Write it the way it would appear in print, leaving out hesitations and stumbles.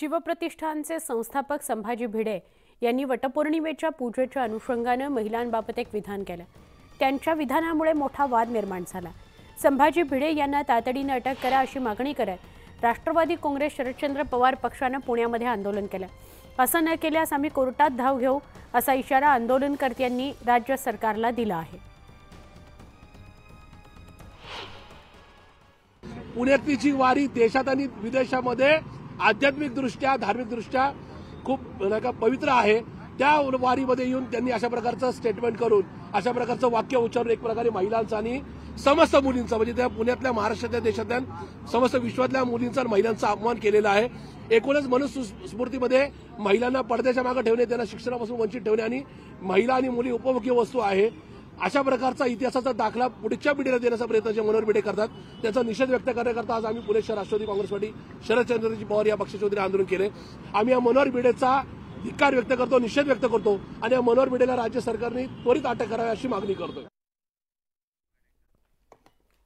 शिवप्रतिष्ठानचे संस्थापक संभाजी भिडे यांनी वटपौर्णिमेच्या पूजेच्या अनुषंगाने महिलांबाबत एक विधान केलं। त्यांच्या विधानामुळे मोठा वाद निर्माण झाला। संभाजी भिडे यांना तातडीने अटक करा अशी मागणी करत राष्ट्रवादी काँग्रेस शरदचंद्र पवार पक्षाने पुण्यामध्ये आंदोलन केलं। असं न केल्यास आम्ही कोर्टात धाव घेऊ असा इशारा आंदोलनकर्त्यांनी राज्य सरकारला दिला आहे। पुण्यातली जी वारी देशात आणि विदेशामध्ये आध्यात्मिक दृष्ट्या धार्मिक दृष्ट्या खूप पवित्र आहे, त्या वारीमध्ये येऊन त्यांनी अशा प्रकारचं स्टेटमेंट करून अशा प्रकारचं वाक्य उच्चारून एक प्रकारे महिलांचा आणि समस्त मुलींचा म्हणजे त्या पुण्यातल्या महाराष्ट्रातल्या देशातल्या समस्त विश्वातल्या मुलींचा आणि महिलांचा अपमान केलेला आहे। एकूणच मनुस्मृतीमध्ये महिलांना पडद्याच्या मागे ठेवणे, त्यांना शिक्षणापासून वंचित ठेवणे आणि महिला आणि मुली उपभोग्य वस्तू आहे अशा प्रकारचा इतिहासाचा दाखला पुढच्या पिढीला देण्याचा प्रयत्न जे मनोहर भिडे करतात त्याचा निषेध व्यक्त करण्याकरता आज आम्ही पुणे शहर राष्ट्रवादी काँग्रेस पार्टी शरदचंद्रजी पवार या पक्षाच्या वतीने आंदोलन केले। आम्ही या मनोहर भिडेचा धिक्कार व्यक्त करतो, निषेध व्यक्त करतो आणि या मनोहर भिडेला राज्य सरकारने त्वरित अटक करावी अशी मागणी करतो।